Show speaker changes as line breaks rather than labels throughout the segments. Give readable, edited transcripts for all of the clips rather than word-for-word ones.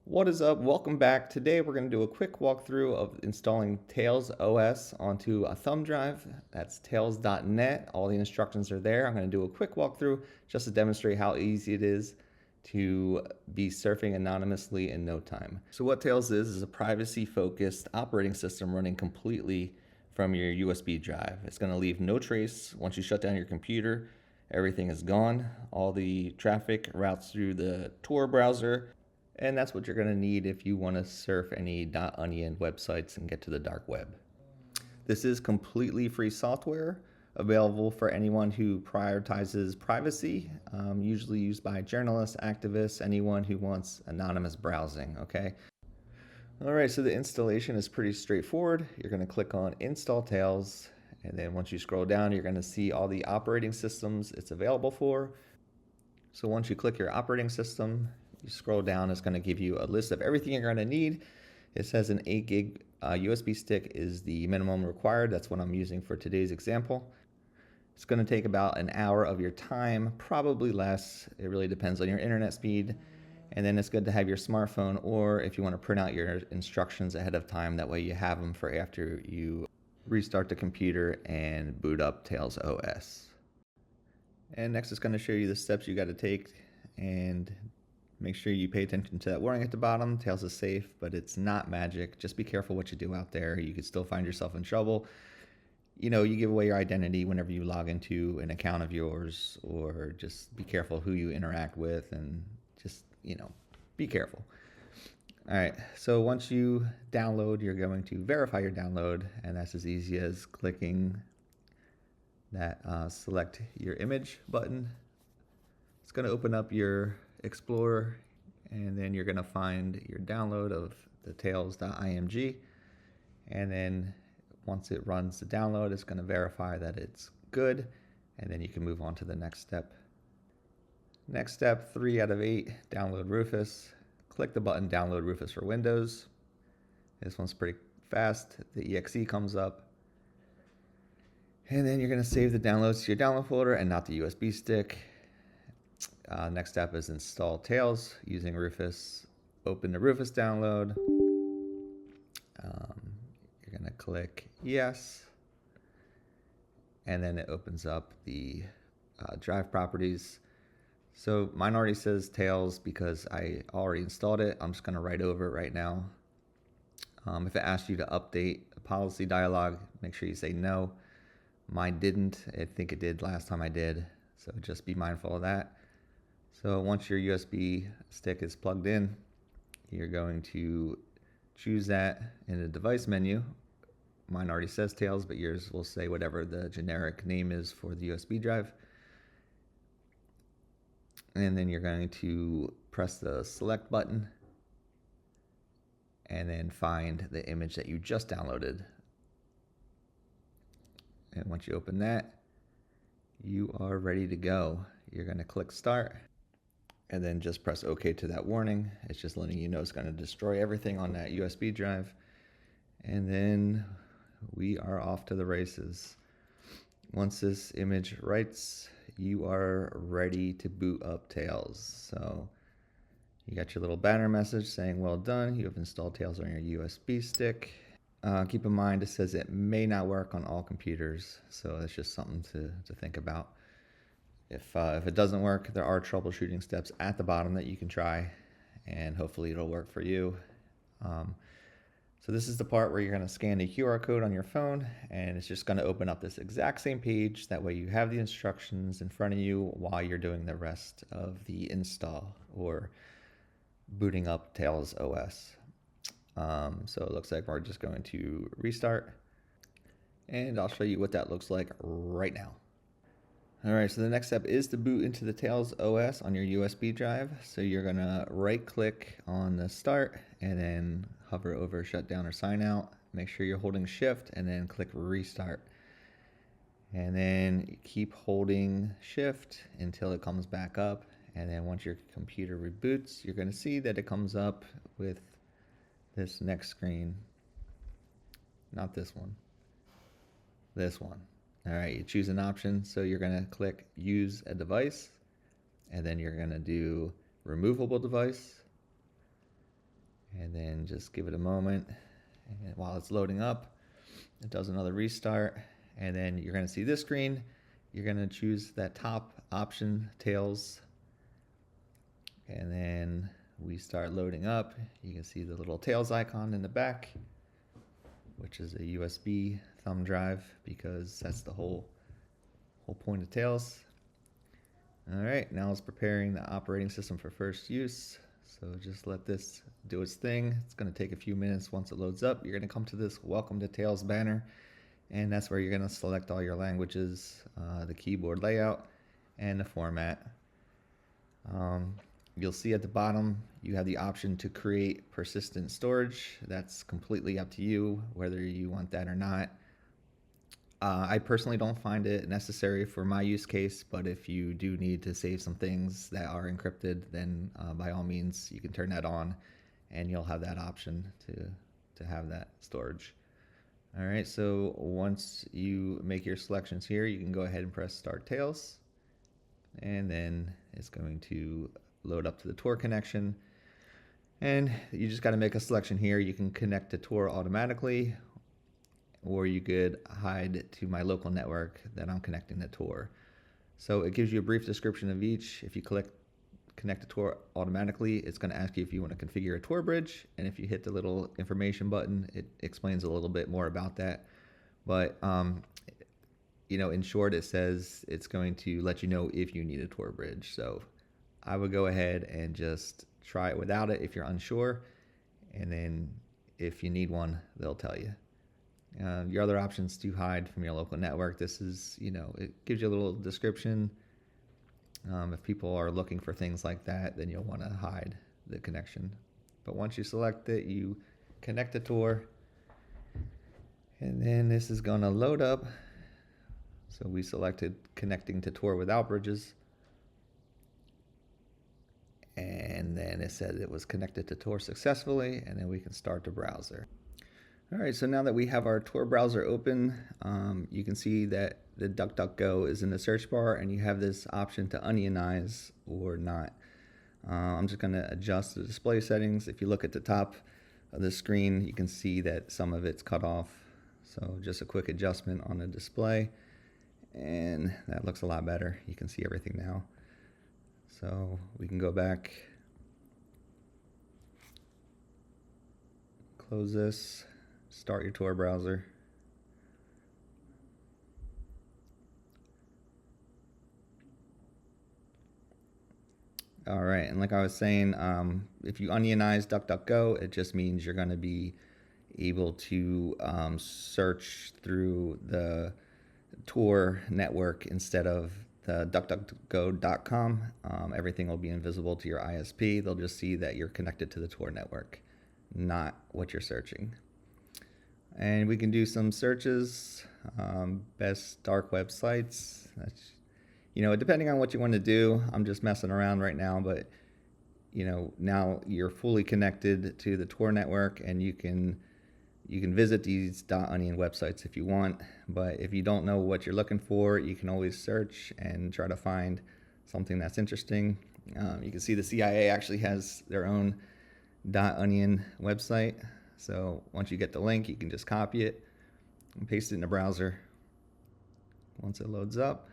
What is up? Welcome back. Today we're going to do a quick walkthrough of installing Tails OS onto a thumb drive. That's tails.net. All the instructions are there. I'm going to do a quick walkthrough just to demonstrate how easy it is to be surfing anonymously in no time. So what Tails is a privacy-focused operating system running completely from your USB drive. It's going to leave no trace. Once you shut down your computer, everything is gone. All the traffic routes through the Tor browser. And that's what you're going to need if you want to surf any .onion websites and get to the dark web. This is completely free software available for anyone who prioritizes privacy, usually used by journalists, activists, anyone who wants anonymous browsing, okay? All right, so the installation is pretty straightforward. You're going to click on Install Tails, and then once you scroll down, you're going to see all the operating systems it's available for. So once you click your operating system, you scroll down, it's going to give you a list of everything you're going to need. It says an 8 gig USB stick is the minimum required. That's what I'm using for today's example. It's going to take about an hour of your time, probably less. It really depends on your internet speed. And then it's good to have your smartphone, or if you want to print out your instructions ahead of time, that way you have them for after you restart the computer and boot up Tails OS. And next it's going to show you the steps you got to take, and make sure you pay attention to that warning at the bottom. Tails is safe, but it's not magic. Just be careful what you do out there. You could still find yourself in trouble. You know, you give away your identity whenever you log into an account of yours, or just be careful who you interact with, and just, be careful. All right, so once you download, you're going to verify your download, and that's as easy as clicking that select your image button. It's going to open up your Explorer, and then you're going to find your download of the tails.img, and then once it runs the download, it's going to verify that it's good, and then you can move on to the next step. Next step, 3 out of 8, download Rufus. Click the button download Rufus for Windows. This one's pretty fast. The exe comes up, and then you're going to save the downloads to your download folder and not the USB stick. Next step is install Tails using Rufus. Open the Rufus download. You're going to click yes, and then it opens up the drive properties. So mine already says Tails because I already installed it. I'm just going to write over it right now. If it asks you to update a policy dialog, make sure you say no. Mine didn't. I think it did last time I did, so just be mindful of that. So once your USB stick is plugged in, you're going to choose that in the device menu. Mine already says Tails, but yours will say whatever the generic name is for the USB drive. And then you're going to press the select button and then find the image that you just downloaded. And once you open that, you are ready to go. You're going to click start, and then just press OK to that warning. It's just letting you know it's going to destroy everything on that USB drive. And then we are off to the races. Once this image writes, you are ready to boot up Tails. So you got your little banner message saying, well done, you have installed Tails on your USB stick. Keep in mind, it says it may not work on all computers, so it's just something to think about. If it doesn't work, there are troubleshooting steps at the bottom that you can try, and hopefully it'll work for you. So this is the part where you're going to scan the QR code on your phone, and it's just going to open up this exact same page. That way you have the instructions in front of you while you're doing the rest of the install or booting up Tails OS. So it looks like we're just going to restart, and I'll show you what that looks like right now. All right, so the next step is to boot into the Tails OS on your USB drive. So you're gonna right click on the start and then hover over shutdown or sign out. Make sure you're holding shift and then click restart. And then keep holding shift until it comes back up. And then once your computer reboots, you're gonna see that it comes up with this next screen. Not this one, this one. All right, you choose an option. So you're going to click use a device, and then you're going to do removable device. and then just give it a moment. And while it's loading up, it does another restart, and then you're going to see this screen. You're going to choose that top option, Tails, and then we start loading up. You can see the little Tails icon in the back, which is a USB thumb drive, because that's the whole point of Tails. All right, now it's preparing the operating system for first use. So just let this do its thing. It's going to take a few minutes. Once it loads up, you're going to come to this Welcome to Tails banner, and that's where you're going to select all your languages, the keyboard layout, and the format. You'll see at the bottom you have the option to create persistent storage. That's completely up to you whether you want that or not. I personally don't find it necessary for my use case, but if you do need to save some things that are encrypted, then by all means you can turn that on, and you'll have that option to have that storage. All right, so once you make your selections here, you can go ahead and press Start Tails, and then it's going to load up to the TOR connection, and you just got to make a selection here. You can connect to TOR automatically, or you could hide to my local network that I'm connecting to TOR. So it gives you a brief description of each. If you connect to TOR automatically, it's going to ask you if you want to configure a TOR bridge, and if you hit the little information button, it explains a little bit more about that. But in short, it says it's going to let you know if you need a TOR bridge. So I would go ahead and just try it without it if you're unsure, and then if you need one, they'll tell you. Your other options to hide from your local network. This is, it gives you a little description. If people are looking for things like that, then you'll want to hide the connection. But once you select it, you connect to TOR, and then this is going to load up. So we selected connecting to TOR without bridges, and then it said it was connected to TOR successfully, and then we can start the browser. All right, so now that we have our TOR browser open, you can see that the DuckDuckGo is in the search bar, and you have this option to onionize or not. I'm just going to adjust the display settings. If you look at the top of the screen, you can see that some of it's cut off. So just a quick adjustment on the display, and that looks a lot better. You can see everything now. So we can go back, close this, start your TOR browser. All right, and like I was saying, if you onionize DuckDuckGo, it just means you're going to be able to search through the TOR network instead of the duckduckgo.com. Everything will be invisible to your ISP. They'll just see that you're connected to the TOR network, not what you're searching. And we can do some searches, best dark web sites. That's, depending on what you want to do. I'm just messing around right now, but now you're fully connected to the TOR network, and you can visit these .onion websites if you want. But if you don't know what you're looking for, you can always search and try to find something that's interesting. You can see the CIA actually has their own .onion website. So once you get the link, you can just copy it and paste it in the browser. Once it loads up,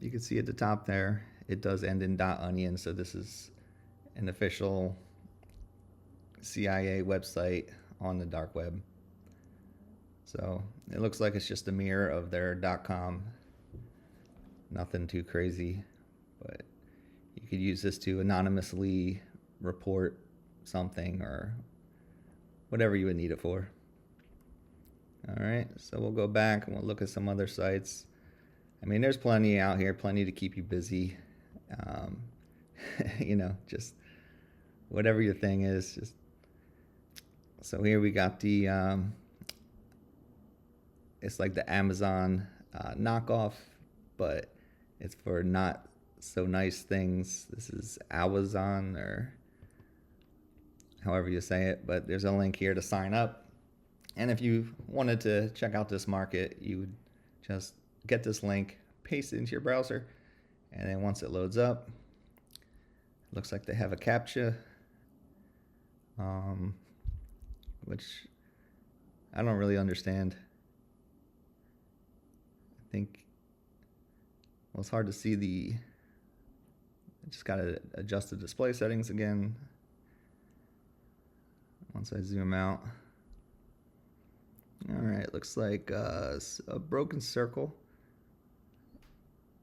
you can see at the top there, it does end in .onion. So this is an official CIA website on the dark web. So it looks like it's just a mirror of their .com. Nothing too crazy, but you could use this to anonymously report something or whatever you would need it for. All right, so we'll go back and we'll look at some other sites. I mean, there's plenty out here, plenty to keep you busy. Just whatever your thing is. Just so here we got the it's like the Amazon knockoff, but it's for not so nice things. This is Amazon, or however you say it, but there's a link here to sign up. And if you wanted to check out this market, you would just get this link, paste it into your browser, and then once it loads up, it looks like they have a CAPTCHA. which I don't really understand. I think, well, it's hard to see I just gotta adjust the display settings again once I zoom out. All right, looks like a broken circle.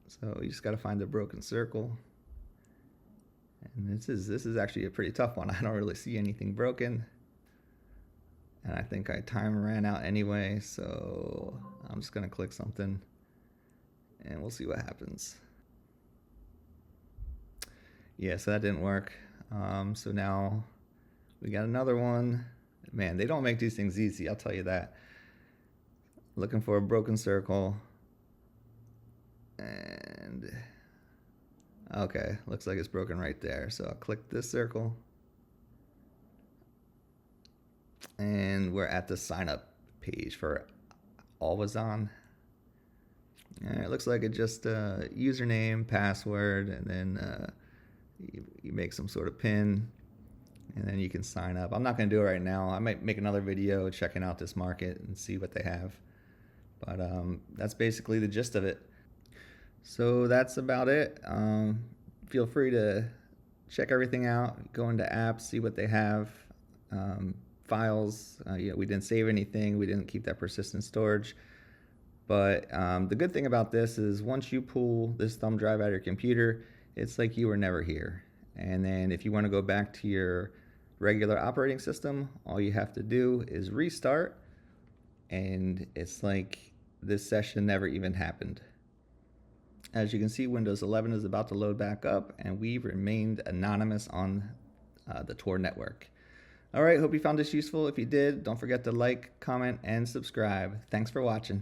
So you just gotta find the broken circle. And this is actually a pretty tough one. I don't really see anything broken. And I think time ran out anyway, so I'm just gonna click something and we'll see what happens. Yeah, so that didn't work. So now we got another one. Man, they don't make these things easy, I'll tell you that. Looking for a broken circle. And okay, looks like it's broken right there. So I'll click this circle. And we're at the sign up page for Always On. And it looks like it just username, password, and then you make some sort of pin, and then you can sign up. I'm not going to do it right now. I might make another video checking out this market and see what they have. But that's basically the gist of it. So that's about it. Feel free to check everything out. Go into apps, see what they have. Files, we didn't save anything. We didn't keep that persistent storage. But the good thing about this is once you pull this thumb drive out of your computer, it's like you were never here. And then if you want to go back to your regular operating system, all you have to do is restart, and it's like this session never even happened. As you can see, Windows 11 is about to load back up, and we've remained anonymous on the TOR network. All right, hope you found this useful. If you did, don't forget to like, comment, and subscribe. Thanks for watching.